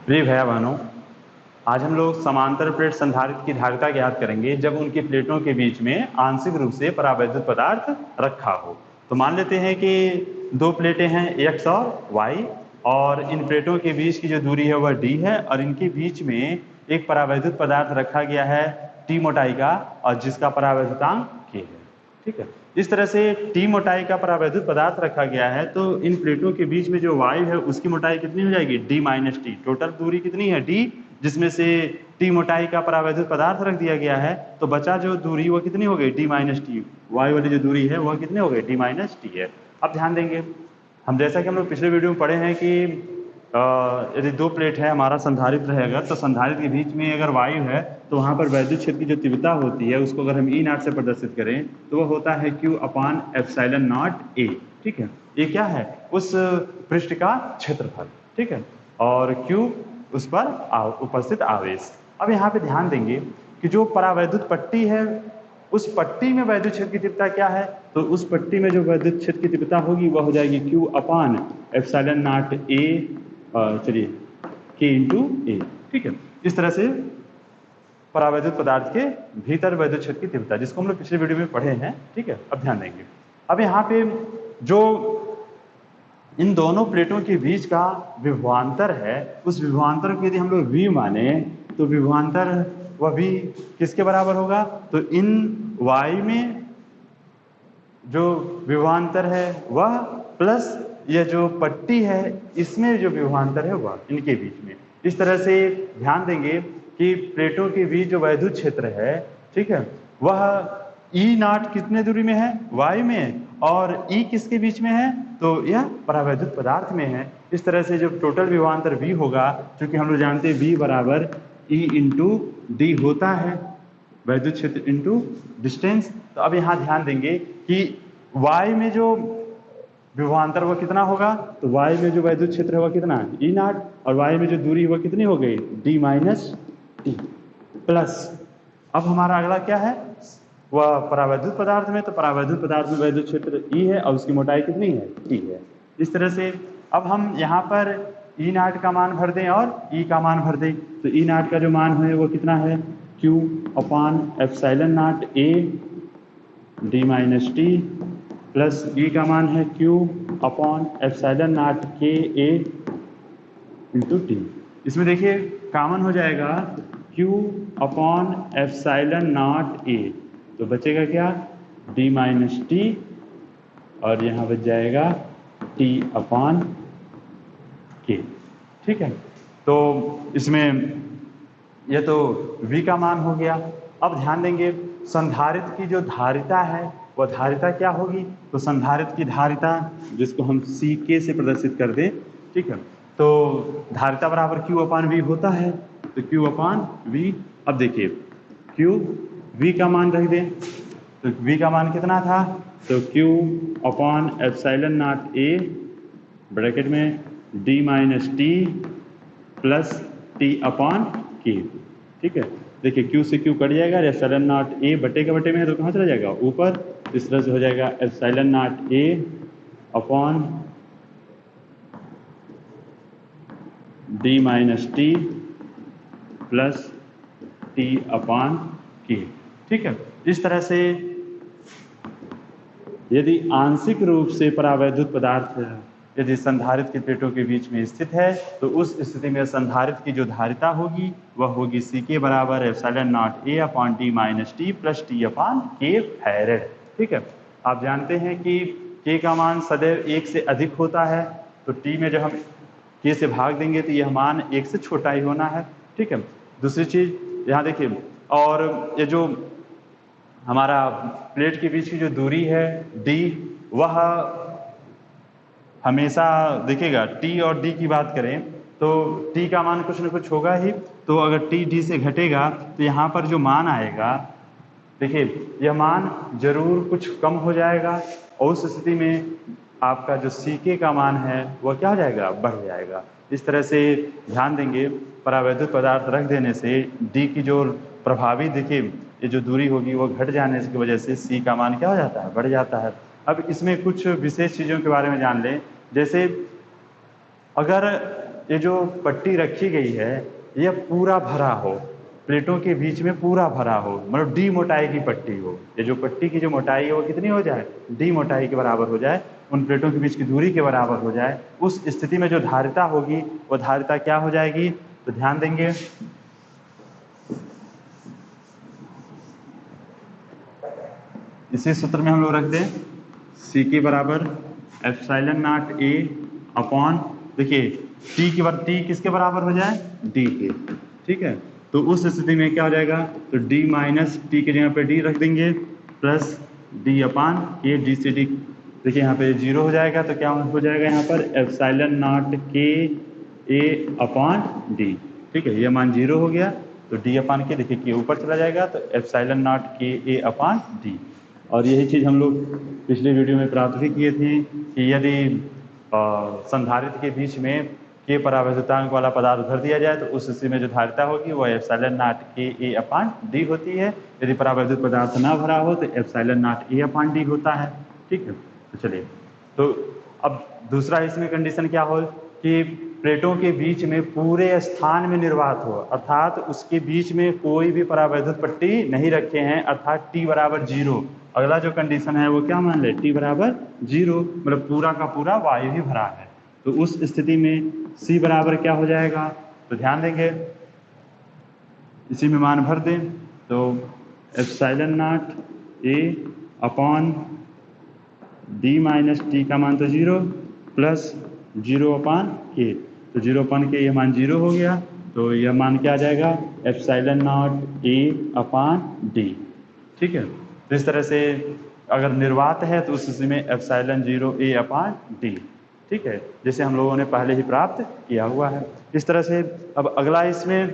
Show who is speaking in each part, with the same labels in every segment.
Speaker 1: प्रिय भैया बहनों, आज हम लोग समांतर प्लेट संधारित्र की धारिता ज्ञात करेंगे जब उनकी प्लेटों के बीच में आंशिक रूप से परावैद्युत पदार्थ रखा हो। तो मान लेते हैं कि दो प्लेटें हैं x और y, और इन प्लेटों के बीच की जो दूरी है वह d है, और इनके बीच में एक परावैद्युत पदार्थ रखा गया है t मोटाई का, और जिसका परावैद्युतांक k है। ठीक है, इस तरह से t मोटाई का परावैद्युत पदार्थ रखा गया है, तो इन प्लेटों के बीच में जो y है उसकी मोटाई कितनी हो जाएगी? d minus T. टोटल दूरी कितनी है? d, जिसमें से t मोटाई का परावैद्युत पदार्थ रख दिया गया है, तो बचा जो दूरी वो कितनी हो गई? d minus T. y वाली जो दूरी है वह कितनी हो गई? d माइनस टी है। अब ध्यान देंगे, हम जैसा कि हम लोग पिछले वीडियो में पढ़े हैं कि यदि दो प्लेट है, हमारा संधारित्र है अगर, तो संधारित्र के बीच में अगर वायु है तो वहां पर वैद्युत क्षेत्र की जो तीव्रता होती है उसको अगर हम ई नॉट से प्रदर्शित करें तो वह होता है Q upon epsilon not A। ठीक है, ये क्या है? उस पृष्ठ का क्षेत्रफल। ठीक है, और Q उस पर उपस्थित आवेश। अब यहाँ पे ध्यान देंगे कि जो परावैद्युत पट्टी है उस पट्टी में वैद्युत क्षेत्र की तीव्रता क्या है? तो उस पट्टी में जो वैद्युत क्षेत्र की तीव्रता होगी वह हो जाएगी Q upon epsilon not A, चलिए K इंटू A। ठीक है, इस तरह से परावैद्युत पदार्थ के भीतर वैद्युत क्षेत्र की तीव्रता, जिसको हम लोग पिछले वीडियो में पढ़े हैं। ठीक है, अब ध्यान देंगे, अब यहाँ पे जो इन दोनों प्लेटों के बीच का विभवांतर है, उस विभवांतर को यदि हम लोग V माने तो विभवांतर वह V किसके बराबर होगा? तो इन Y में जो विभवांतर है वह प्लस यह जो पट्टी है इसमें जो विभवांतर है वह, इनके बीच में। इस तरह से ध्यान देंगे कि प्लेटों के बीच जो वैद्युत क्षेत्र है, ठीक है, वह E नॉट कितने दूरी में है? Y में, और E किसके बीच में है? तो यह परावैद्युत पदार्थ में है। इस तरह से जो टोटल विभवांतर V होगा, क्योंकि हम लोग जानते हैं V बराबर E इंटू डी होता है, वैद्युत क्षेत्र इंटू डिस्टेंस। तो अब यहाँ ध्यान देंगे कि Y में जो विभवांतर वह कितना होगा? तो Y में जो वैद्युत क्षेत्र है वह कितना है? E नॉट, और Y में जो दूरी वह कितनी हो गई? D minus T plus. अब हमारा अगला क्या है? वह परावैद्युत पदार्थ में, तो परावैद्युत पदार्थ में वैद्युत क्षेत्र E है और उसकी मोटाई कितनी है? T है। इस तरह से अब हम यहाँ पर E नॉट का मान भर दें और E का मान भर दें, तो E नॉट का जो मान है वो कितना है? Q upon epsilon not A D minus T, plus E का मान है Q upon epsilon not K A into T. इसमें देखिए कॉमन हो जाएगा Q upon epsilon not A, तो बचेगा क्या? D माइनस टी, और यहाँ बच जाएगा T अपॉन K। ठीक है, तो इसमें यह तो V का मान हो गया। अब ध्यान देंगे संधारित्र की जो धारिता है वह धारिता क्या होगी? तो संधारित्र की धारिता, जिसको हम CK से प्रदर्शित कर दें, ठीक है, तो धारिता बराबर Q अपान V होता है, तो Q अपान V। अब देखिए Q V का मान रख दें, तो V का मान कितना था? तो Q upon epsilon not A bracket में D minus T plus T अपान K। ठीक है, देखिए Q से Q कट जाएगा, एप्सिलॉन नॉट A बटे के बटे में है तो कहाँ चला जाएगा? ऊपर। इस तरह से हो जाएगा epsilon not A upon D minus T plus T upon K। ठीक है, इस तरह से यदि आंशिक रूप से परावैद्युत पदार्थ यदि संधारित्र की प्लेटों के बीच में स्थित है तो उस स्थिति में संधारित्र की जो धारिता होगी वह होगी CK बराबर epsilon not A upon D minus T plus T upon K farad. ठीक है, आप जानते हैं कि K का मान सदैव 1 से अधिक होता है, तो T में जब हम K से भाग देंगे तो यह मान 1 से छोटा ही होना है। ठीक है, दूसरी चीज यहाँ देखिए, और ये जो हमारा प्लेट के बीच की जो दूरी है D, वह हमेशा देखिएगा T और D की बात करें तो T का मान कुछ न कुछ होगा ही, तो अगर T D से घटेगा तो यहाँ पर जो मान आएगा, देखिए यह मान जरूर कुछ कम हो जाएगा, और उस स्थिति में आपका जो CK का मान है वह क्या हो जाएगा? बढ़ जाएगा। इस तरह से ध्यान देंगे, परावैद्युत पदार्थ रख देने से D की जो प्रभावी देखिए ये जो दूरी होगी वो घट जाने की वजह से C का मान क्या हो जाता है? बढ़ जाता है। अब इसमें कुछ विशेष चीज़ों के बारे में जान लें, जैसे अगर ये जो पट्टी रखी गई है यह पूरा भरा हो, प्लेटों के बीच में पूरा भरा हो, मतलब डी मोटाई की पट्टी हो। ये जो पट्टी की जो मोटाई है वो कितनी हो जाए, डी मोटाई के बराबर हो जाए, उन प्लेटों के बीच की दूरी के बराबर हो जाए। उस स्थिति में जो धारिता होगी वो धारिता क्या हो जाएगी, तो ध्यान देंगे इसी सूत्र में हम लोग रख दें सी के बराबर एप्सिलॉन नॉट ए अपॉन, देखिए टी किसके बराबर हो जाए, डी के, ठीक है। तो उस स्थिति में क्या हो जाएगा, तो डी माइनस टी की जगह पे डी रख देंगे प्लस डी अपान के, डी से डी, देखिए यहाँ पे जीरो हो जाएगा, तो क्या हो जाएगा यहाँ पर एप्सिलॉन नॉट के ए अपॉन डी, ठीक है। ये मान जीरो हो गया तो डी अपान के, देखिए के ऊपर चला जाएगा तो एप्सिलॉन नॉट के ए अपॉन डी। और यही चीज़ हम लोग पिछले वीडियो में प्राप्त भी किए थे कि यदि संधारित्र के बीच में के परावैद्युतांक वाला पदार्थ भर दिया जाए तो उस स्थिति में जो धारिता होगी वो एप्सिलॉन नॉट के ए अपॉन डी होती है। यदि परावैद्युत पदार्थ ना भरा हो तो epsilon not a upon D होता है, ठीक है। तो चलिए, तो अब दूसरा इसमें कंडीशन क्या हो कि प्लेटों के बीच में पूरे स्थान में निर्वात हो, अर्थात उसके बीच में कोई भी परावैद्युत पट्टी नहीं रखे हैं, अर्थात टी बराबर जीरो। अगला जो कंडीशन है वो क्या मान ले, टी बराबर जीरो, मतलब पूरा का पूरा वायु ही भरा है। तो उस स्थिति में सी बराबर क्या हो जाएगा, तो ध्यान देंगे इसी में मान भर दें, तो epsilon not a upon D minus T का मान तो जीरो प्लस जीरो अपान के, तो जीरो अपान के ये मान जीरो हो गया, तो यह मान क्या आ जाएगा, epsilon not a upon D, ठीक है। तो इस तरह से अगर निर्वात है तो उस स्थिति में एप्सिलॉन जीरो ए अपान डी, ठीक है, जैसे हम लोगों ने पहले ही प्राप्त किया हुआ है। इस तरह से अब अगला इसमें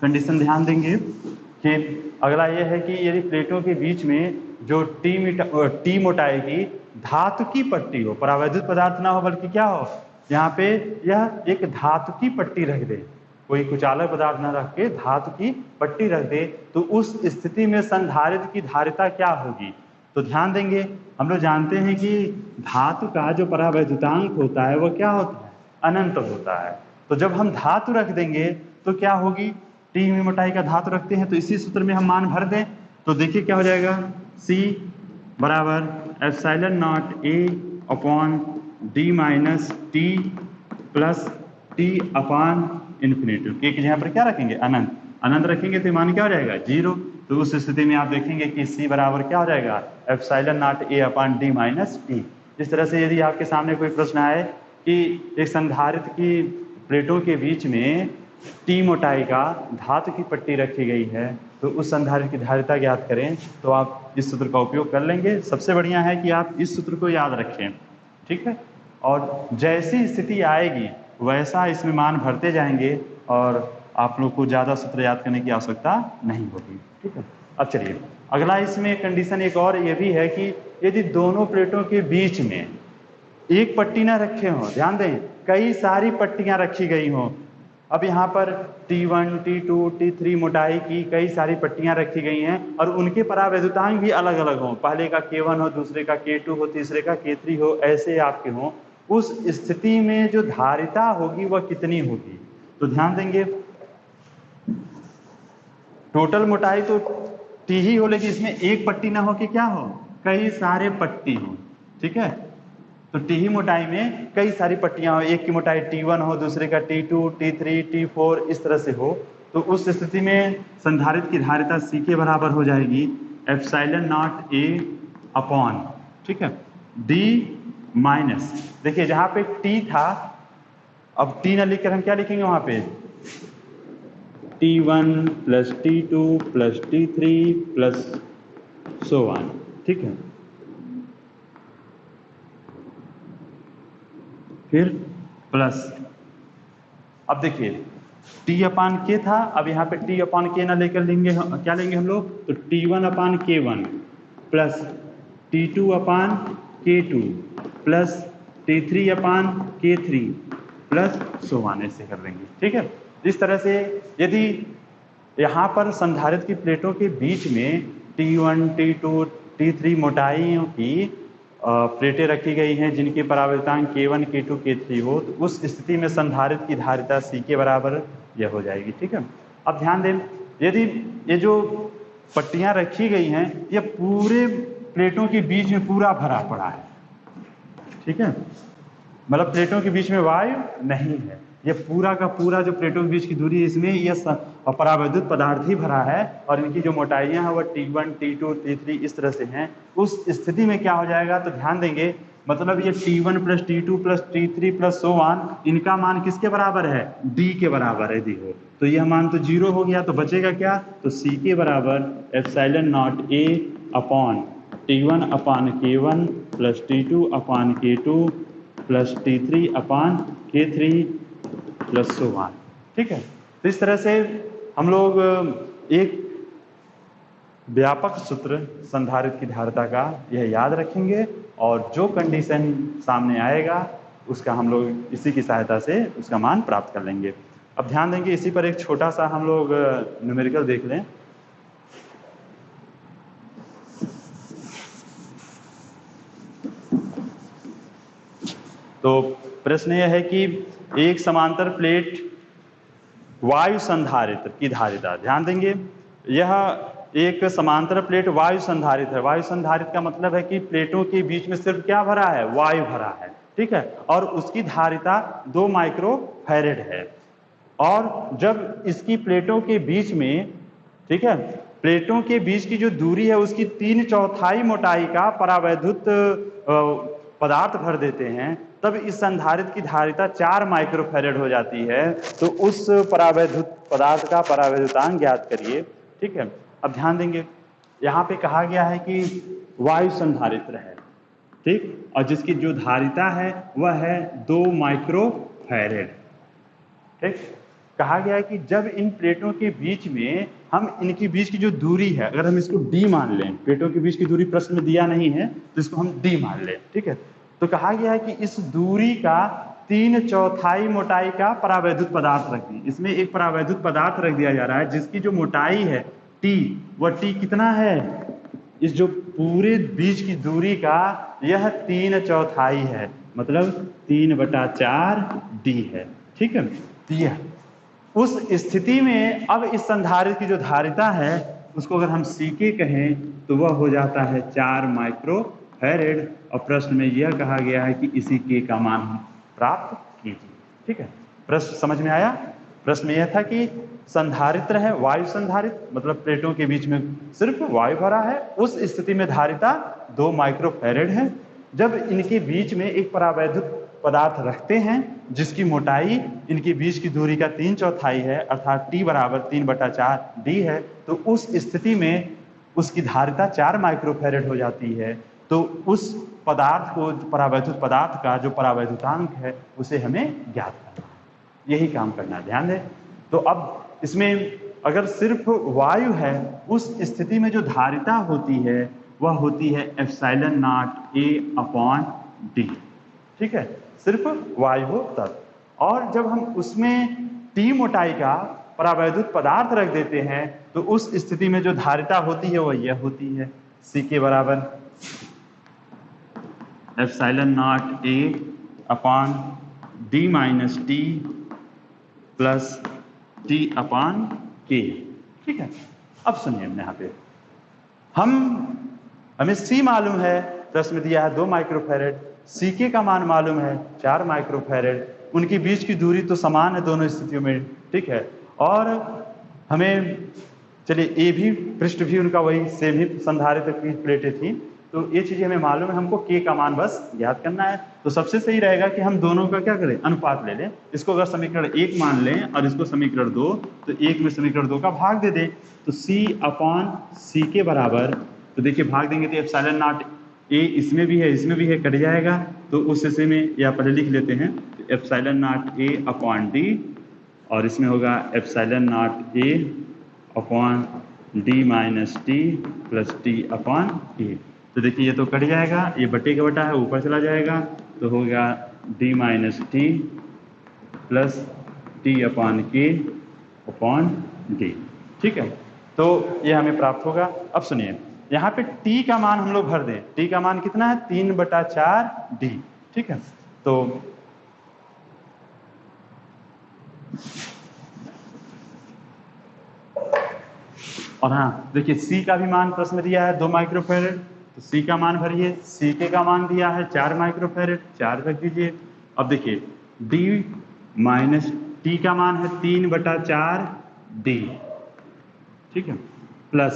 Speaker 1: कंडीशन ध्यान देंगे कि अगला यह है कि यदि प्लेटों के बीच में जो टी मोटाई की धातु की पट्टी हो, परावैद्युत पदार्थ ना हो बल्कि क्या हो, यहाँ पे यह एक धातु की पट्टी रख दे, कोई कुचालक पदार्थ ना रख के धातु की पट्टी रख दे, तो उस स्थिति में संधारित्र की धारिता क्या होगी। तो ध्यान देंगे, हम लोग जानते हैं कि धातु का जो परावैद्युतांक होता है वो क्या होता है, अनंत होता है। तो जब हम धातु रख देंगे तो क्या होगी, टी मोटाई का धातु रखते हैं तो इसी सूत्र में हम मान भर दें, तो देखिए क्या हो जाएगा, सी बराबर epsilon not a upon D minus T plus T upon infinity, के की जगह पर क्या रखेंगे, अनंत, अनंत रखेंगे तो मान क्या हो जाएगा, जीरो। तो उस स्थिति में आप देखेंगे कि सी बराबर क्या हो जाएगा, epsilon not a upon D minus T. इस तरह से यदि आपके सामने कोई प्रश्न आए कि एक संधारित्र की प्लेटों के बीच में टी मोटाई का धातु की पट्टी रखी गई है तो उस संधारित्र की धारिता ज्ञात करें, तो आप इस सूत्र का उपयोग कर लेंगे। सबसे बढ़िया है कि आप इस सूत्र को याद रखें, ठीक है, और जैसी स्थिति आएगी वैसा इसमें मान भरते जाएंगे और आप लोग को ज़्यादा सूत्र याद करने की आवश्यकता नहीं होगी, ठीक है। अब चलिए अगला इसमें कंडीशन एक और ये भी है कि यदि दोनों प्लेटों के बीच में एक पट्टी ना रखे हों, ध्यान दें कई सारी पट्टियां रखी गई हों, अब यहाँ पर T1, T2, T3 मोटाई की कई सारी पट्टियां रखी गई हैं और उनके परावैद्युतांक भी अलग अलग हों, पहले का K1 हो, दूसरे का K2 हो, तीसरे का K3 हो, ऐसे आपके हों, उस स्थिति में जो धारिता होगी वह कितनी होगी। तो ध्यान देंगे टोटल मोटाई तो T ही हो, लेकिन इसमें एक पट्टी ना हो कि क्या हो, कई सारे पट्टी हो, ठीक है। तो टी ही मोटाई में कई सारी पट्टियां हो, एक की मोटाई T1 हो, दूसरे का T2, T3, T4 इस तरह से हो, तो उस स्थिति में संधारित्र की धारिता सी के बराबर हो जाएगी एप्सिलॉन नॉट ए अपॉन, ठीक है, डी माइनस, देखिए जहां पे टी था, अब टी ना लिखकर हम क्या लिखेंगे वहां पे, T1 plus T2 plus T3 plus so on, ठीक है, फिर प्लस, अब देखिए टी अपान के था, अब यहाँ पे टी अपान के ना लेकर लेंगे, क्या लेंगे हम लोग, तो T1 upon K1 plus T2 upon K2 plus T3 upon K3 plus so on, ऐसे कर देंगे, ठीक है। इस तरह से यदि यहाँ पर संधारित्र की प्लेटों के बीच में T1, T2, T3 मोटाइयों की प्लेटें रखी गई हैं जिनकी परावर्तनांक K1, K2, K3 हो, तो उस स्थिति में संधारित्र की धारिता C के बराबर यह हो जाएगी। ठीक है, अब ध्यान दें, यदि ये जो पट्टियां रखी गई हैं ये पूरे प्लेटों के बीच में पूरा भरा पड़ा है। ठीक है, मतलब प्लेटों के बीच में वायु नहीं है, ये पूरा का पूरा जो प्लेटों के बीच की दूरी है इसमें ये परावैद्युत पदार्थ ही भरा है और इनकी जो मोटाइयां हैं वह T1, T2, T3 इस तरह से हैं। उस स्थिति में क्या हो जाएगा, तो ध्यान देंगे, मतलब ये T1 plus T2 plus T3 plus so on, इनका मान किसके बराबर है, D के बराबर है। यदि हो तो यह मान तो 0 हो गया, तो बचेगा क्या, तो C के बराबर epsilon not A upon T1 upon K1 plus T2 upon K2 plus T3 upon K3 plus so on. ठीक है, तो इस तरह से हम लोग एक व्यापक सूत्र संधारित्र की धारिता का यह याद रखेंगे और जो कंडीशन सामने आएगा उसका हम लोग इसी की सहायता से उसका मान प्राप्त कर लेंगे। अब ध्यान देंगे, इसी पर एक छोटा सा हम लोग न्यूमेरिकल देख लें। तो प्रश्न यह है कि एक समांतर प्लेट वायु संधारित्र की धारिता, ध्यान देंगे यह एक समांतर प्लेट वायु संधारित है। वायु संधारित का मतलब है कि प्लेटों के बीच में सिर्फ क्या भरा है, वायु भरा है। ठीक है, और उसकी धारिता 2 माइक्रोफैरेड है। और जब इसकी प्लेटों के बीच में, ठीक है, प्लेटों के बीच की जो दूरी है उसकी 3/4 मोटाई का परावैद्युत पदार्थ भर देते हैं, तब इस संधारित्र की धारिता 4 माइक्रोफैरेड हो जाती है। तो उस परावैद्युत पदार्थ का परावैद्युतांक ज्ञात करिए। ठीक है, अब ध्यान देंगे, यहाँ पे कहा गया है कि वायु संधारित्र है, ठीक, और जिसकी जो धारिता है वह है 2 माइक्रोफैरेड। ठीक, कहा गया है कि जब इन प्लेटों के बीच में हम इनकी बीच की जो दूरी है, अगर हम इसको d मान लें, प्लेटों के बीच की दूरी प्रश्न में दिया नहीं है तो इसको हम d मान लें। ठीक है, तो कहा गया है कि इस दूरी का 3/4 मोटाई का परावैद्युत पदार्थ रख दी। इसमें एक परावैद्युत पदार्थ रख दिया जा रहा है जिसकी जो मोटाई है t, वह t कितना है, इस जो पूरे बीच की दूरी का यह 3/4 है, मतलब 3/4 d है। ठीक है, यह उस स्थिति में अब इस संधारित्र की जो धारिता है उसको अगर हम सीके कहें तो वह हो जाता है 4 माइक्रोफैरेड। और प्रश्न में यह कहा गया है कि इसी के का मान प्राप्त कीजिए। ठीक है, प्रश्न समझ में आया। प्रश्न में यह था कि संधारित्र है वायु संधारित्र, मतलब प्लेटों के बीच में सिर्फ वायु भरा है, उस स्थिति में धारिता 2 माइक्रोफैरेड है। जब इनके बीच में एक परावैद्युत पदार्थ रखते हैं जिसकी मोटाई इनके बीच की दूरी का 3/4 है, अर्थात t बराबर 3/4 d है, तो उस स्थिति में उसकी धारिता 4 माइक्रोफैरेड हो जाती है। तो उस पदार्थ को, परावैद्युत पदार्थ का जो परावैद्युतांक है उसे हमें ज्ञात करना है, यही काम करना है, ध्यान दें। तो अब इसमें अगर सिर्फ वायु है, उस स्थिति में जो धारिता होती है वह होती है epsilon not A upon D। ठीक है, सिर्फ वायु हो तब। और जब हम उसमें T मोटाई का परावैद्युत पदार्थ रख देते हैं तो उस स्थिति में जो धारिता होती है वह यह होती है, C के बराबर epsilon not A upon D minus T plus T upon K। ठीक है, अब सुनिए, यहाँ पे हमें C मालूम है, प्रश्न में दिया है 2 माइक्रोफैरेड, सीके का मान मालूम है 4 माइक्रोफैरेड, उनकी बीच की दूरी तो समान है दोनों स्थितियों में। ठीक है, और हमें चलिए ए भी पृष्ठ भी उनका वही सेम ही संधारित्र की प्लेटें थी, तो ये चीजें हमें मालूम है, हमको के का मान बस याद करना है। तो सबसे सही रहेगा कि हम दोनों का क्या करें, अनुपात ले लें। इसको अगर समीकरण 1 मान लें और इसको समीकरण 2, तो 1 में समीकरण 2 का भाग दे दें, तो C अपॉन C के बराबर, तो देखिए भाग देंगे तो एप्सिलॉन नॉट A इसमें भी है इसमें भी है, कट जाएगा, तो उस हिस्से में या पहले लिख लेते हैं, तो epsilon not A upon D, और इसमें होगा epsilon not A upon D minus T plus T upon A। तो देखिए ये तो कट जाएगा, ये बटे का बटा है, ऊपर चला जाएगा, तो होगा D minus T plus T upon K upon D। ठीक है, तो ये हमें प्राप्त होगा। अब सुनिए, यहाँ पे टी का मान हम लोग भर दें। टी का मान कितना है? 3/4 डी। ठीक है, तो और हाँ देखिए सी का भी मान प्रश्न दिया है 2 माइक्रोफेरेड, तो सी का मान भरिए। सी के का मान दिया है 4 माइक्रोफेरेड, 4 रख दीजिए। अब देखिए डी माइनस टी का मान है 3/4 डी, ठीक है, प्लस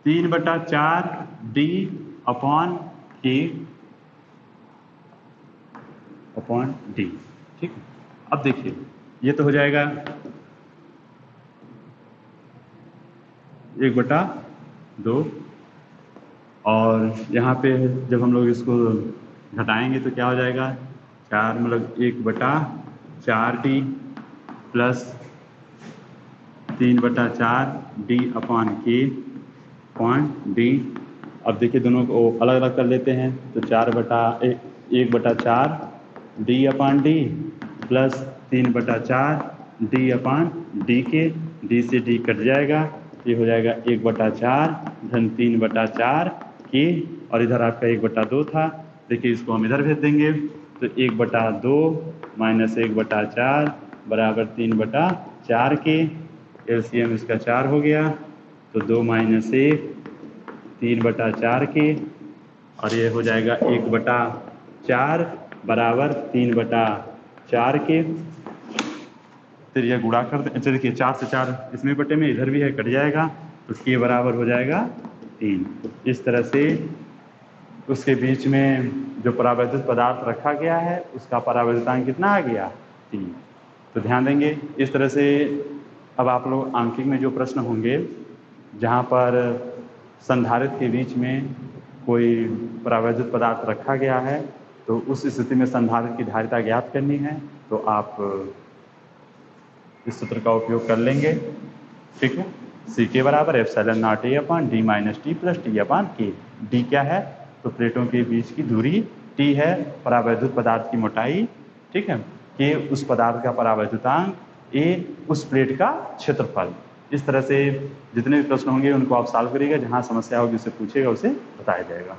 Speaker 1: 3/4 डी अपॉन के अपॉन डी। ठीक है, अब देखिए ये तो हो जाएगा 1/2, और यहाँ पे जब हम लोग इसको घटाएंगे तो क्या हो जाएगा? 4 मतलब 1/4 डी प्लस 3/4 डी अपॉन के पॉइंट डी। अब देखिए दोनों को अलग अलग कर लेते हैं, तो 1/4 D upon D plus 3/4 D upon D के, डी से डी कट जाएगा, ये हो जाएगा 1/4 धन 3/4 के, और इधर आपका 1/2 था। देखिए इसको हम इधर भेज देंगे, तो 1/2 माइनस 1/4 बराबर 3/4 के, एलसीएम इसका 4 हो गया, तो 2 माइनस 1 3/4 के, और ये हो जाएगा 1/4 बराबर 3/4 के। फिर यह गुणा कर दें, देखिए 4 से 4 इसमें बटे में, इधर भी है कट जाएगा, तो के बराबर हो जाएगा 3। इस तरह से उसके बीच में जो परावैद्युत पदार्थ रखा गया है उसका परावैद्युतांक कितना आ गया? 3। तो ध्यान देंगे इस तरह से। अब आप लोग आंकिक में जो प्रश्न होंगे जहाँ पर संधारित्र के बीच में कोई परावैद्युत पदार्थ रखा गया है, तो उस स्थिति में संधारित्र की धारिता ज्ञात करनी है, तो आप इस सूत्र का उपयोग कर लेंगे। ठीक है, सी के बराबर ε0 A upon D minus T plus T upon के। डी क्या है? तो प्लेटों के बीच की दूरी, टी है परावैद्युत पदार्थ की मोटाई, ठीक है, के उस पदार्थ का परावैद्युतांक, ए उस प्लेट का क्षेत्रफल। इस तरह से जितने भी प्रश्न होंगे उनको आप सॉल्व करिएगा, जहाँ समस्या होगी उसे पूछिएगा, उसे बताया जाएगा।